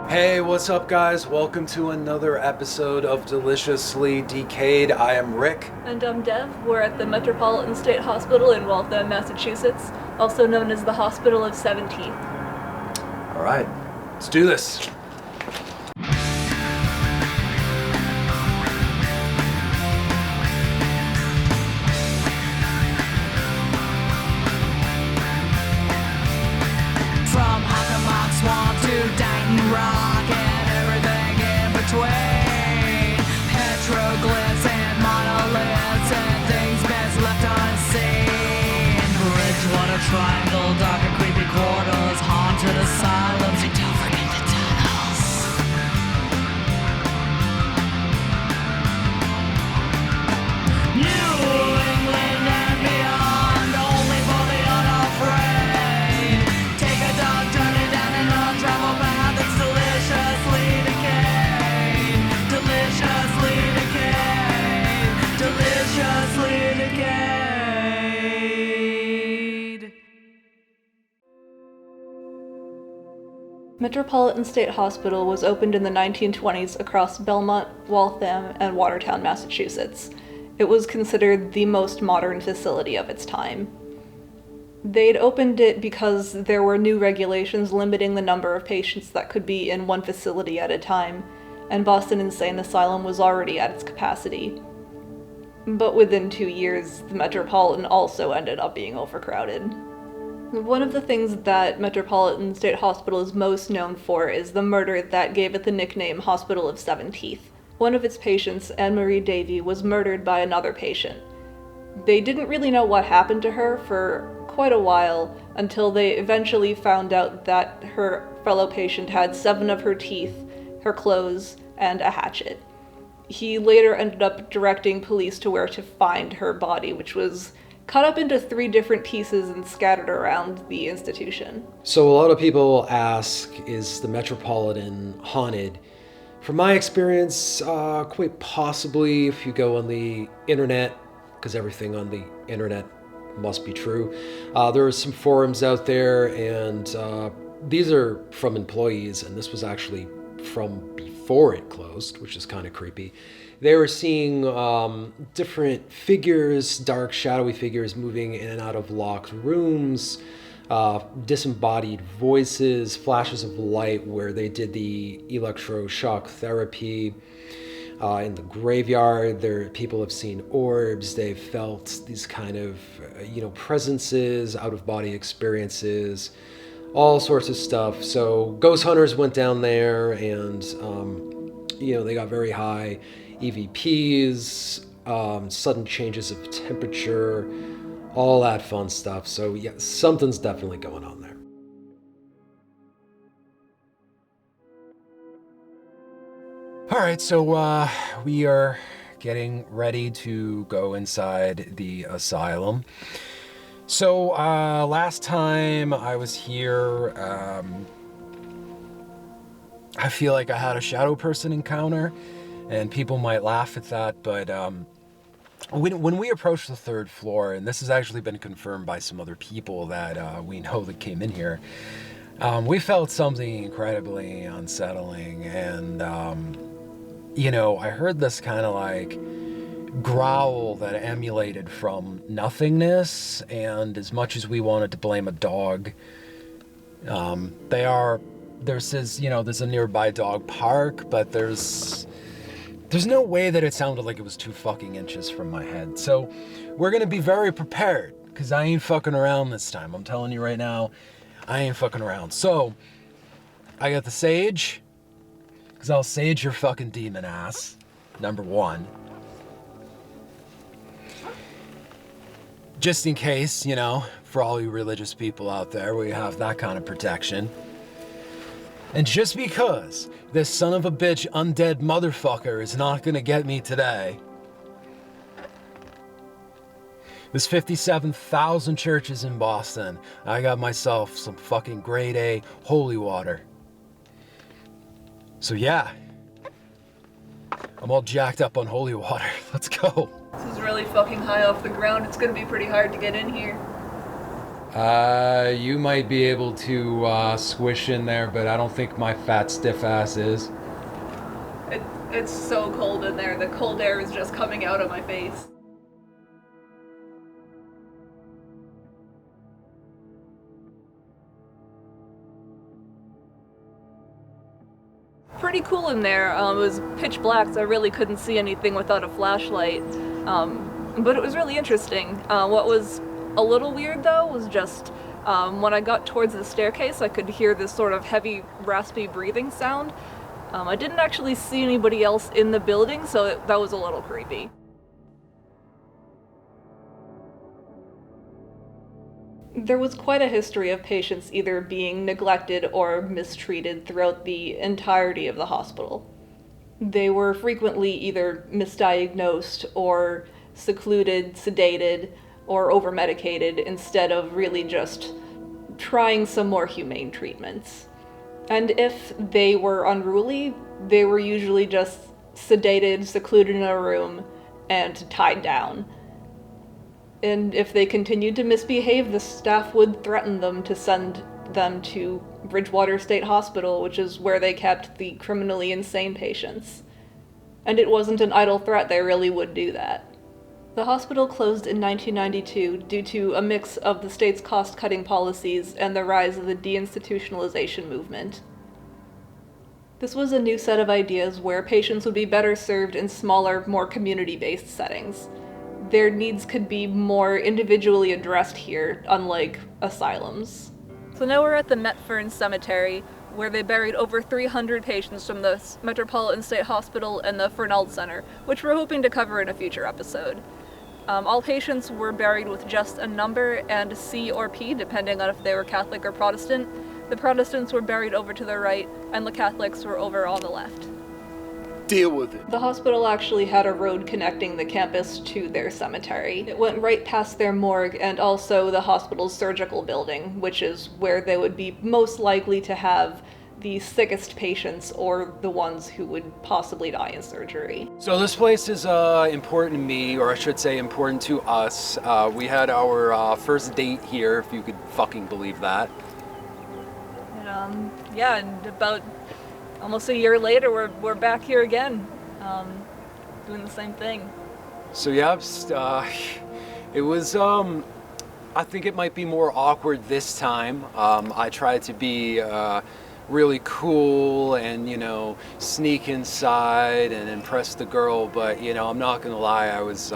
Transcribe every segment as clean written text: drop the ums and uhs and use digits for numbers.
Hey, what's up, guys? Welcome to another episode of Deliciously Decayed. I am Rick. And I'm Dev. We're at the Metropolitan State Hospital in Waltham, Massachusetts, also known as the Hospital of 17th. All right, let's do this. From Hockomock Swamp to Dighton Rock and everything in between. Petroglyphs and monoliths and things best left unseen. Bridgewater Triangle, dark and creepy quarters, haunted asylums, and don't forget the tunnels. New England and beyond, only for the unafraid. Take a dog journey down an untraveled path that's deliciously decayed. Deliciously decayed. Deliciously decayed. Metropolitan State Hospital was opened in the 1920s across Belmont, Waltham, and Watertown, Massachusetts. It was considered the most modern facility of its time. They'd opened it because there were new regulations limiting the number of patients that could be in one facility at a time, and Boston Insane Asylum was already at its capacity. But within 2 years, the Metropolitan also ended up being overcrowded. One of the things that Metropolitan State Hospital is most known for is the murder that gave it the nickname Hospital of 17th. One of its patients, Anne-Marie Davy, was murdered by another patient. They didn't really know what happened to her for quite a while until they eventually found out that her fellow patient had 7 of her teeth, her clothes, and a hatchet. He later ended up directing police to where to find her body, which was cut up into 3 different pieces and scattered around the institution. So, a lot of people ask, is the Metropolitan haunted? From my experience, quite possibly if you go on the internet, because everything on the internet must be true. There are some forums out there, and these are from employees, and this was actually from before it closed, which is kind of creepy. They were seeing different figures, dark, shadowy figures moving in and out of locked rooms, disembodied voices, flashes of light where they did the electroshock therapy. In the graveyard, people have seen orbs. They've felt these kind of, presences, out-of-body experiences, all sorts of stuff. So ghost hunters went down there, and they got very high EVPs, sudden changes of temperature, all that fun stuff. So yeah, something's definitely going on there. All right, so we are getting ready to go inside the asylum. So last time I was here, I feel like I had a shadow person encounter, and people might laugh at that, but when we approached the 3rd floor, and this has actually been confirmed by some other people that we know that came in here, we felt something incredibly unsettling, and I heard this kind of like growl that emulated from nothingness, and as much as we wanted to blame a dog, there's a nearby dog park, but there's no way that it sounded like it was 2 fucking inches from my head. So we're gonna be very prepared, because I ain't fucking around this time. I'm telling you right now, I ain't fucking around. So I got the sage, because I'll sage your fucking demon ass, number 1. Just in case, for all you religious people out there, we have that kind of protection. And just because this son of a bitch undead motherfucker is not gonna get me today, there's 57,000 churches in Boston. I got myself some fucking grade A holy water. So yeah, I'm all jacked up on holy water. Let's go. This is really fucking high off the ground. It's gonna be pretty hard to get in here. You might be able to squish in there, but I don't think my fat stiff ass is. It's so cold in there. The cold air is just coming out of my face. Pretty cool in there. It was pitch black, so I really couldn't see anything without a flashlight. But it was really interesting. What was a little weird though was just when I got towards the staircase, I could hear this sort of heavy, raspy breathing sound. I didn't actually see anybody else in the building, so that was a little creepy. There was quite a history of patients either being neglected or mistreated throughout the entirety of the hospital. They were frequently either misdiagnosed or secluded, sedated, or overmedicated instead of really just trying some more humane treatments. And if they were unruly, they were usually just sedated, secluded in a room, and tied down. And if they continued to misbehave, the staff would threaten them to send them to Bridgewater State Hospital, which is where they kept the criminally insane patients. And it wasn't an idle threat, they really would do that. The hospital closed in 1992 due to a mix of the state's cost-cutting policies and the rise of the deinstitutionalization movement. This was a new set of ideas where patients would be better served in smaller, more community-based settings. Their needs could be more individually addressed here, unlike asylums. So now we're at the Metfern Cemetery, where they buried over 300 patients from the Metropolitan State Hospital and the Fernald Center, which we're hoping to cover in a future episode. All patients were buried with just a number and C or P, depending on if they were Catholic or Protestant. The Protestants were buried over to the right, and the Catholics were over on the left. Deal with it. The hospital actually had a road connecting the campus to their cemetery. It went right past their morgue and also the hospital's surgical building, which is where they would be most likely to have the sickest patients or the ones who would possibly die in surgery. So this place is important to me, or I should say important to us. We had our first date here, if you could fucking believe that. And, yeah, and about almost a year later, we're back here again, doing the same thing. So yeah, it was, I think it might be more awkward this time. I tried to be really cool and, you know, sneak inside and impress the girl, but, you know, I'm not gonna lie, I was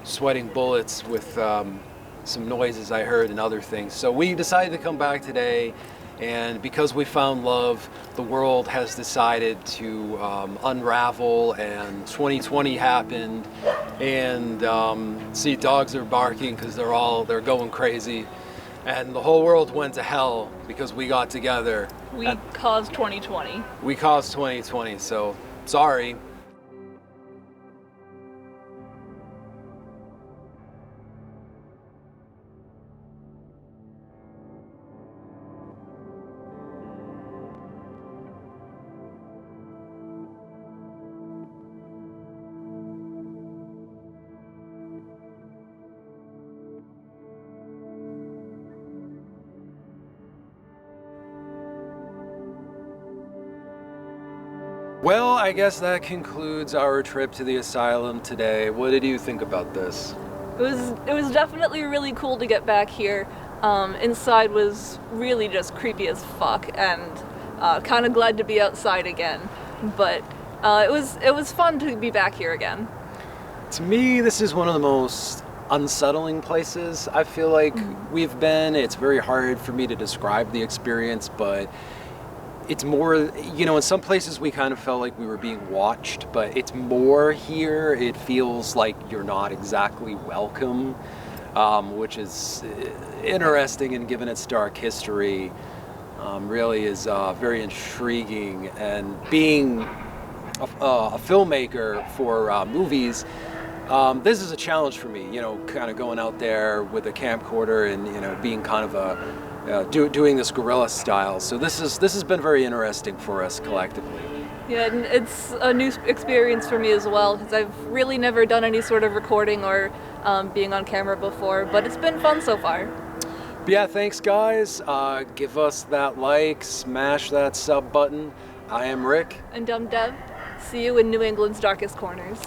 sweating bullets with some noises I heard and other things. So we decided to come back today, and because we found love, the world has decided to unravel, and 2020 happened, and see, dogs are barking because they're going crazy, and the whole world went to hell because we got together. We caused 2020. We caused 2020, so sorry. Well, I guess that concludes our trip to the asylum today. What did you think about this? It was definitely really cool to get back here. Inside was really just creepy as fuck, and kind of glad to be outside again. But it was fun to be back here again. To me, this is one of the most unsettling places I feel like we've been. It's very hard for me to describe the experience, but it's more, you know, in some places we kind of felt like we were being watched, but it's more here. It feels like you're not exactly welcome, which is interesting, and given its dark history, really is very intriguing. And being a filmmaker for movies, this is a challenge for me, you know, kind of going out there with a camcorder and, you know, being kind of a doing this guerrilla style. So this has been very interesting for us collectively. Yeah, and it's a new experience for me as well, because I've really never done any sort of recording or being on camera before, but it's been fun so far. But yeah, thanks guys. Give us that like, smash that sub button. I am Rick. And Dev, see you in New England's darkest corners.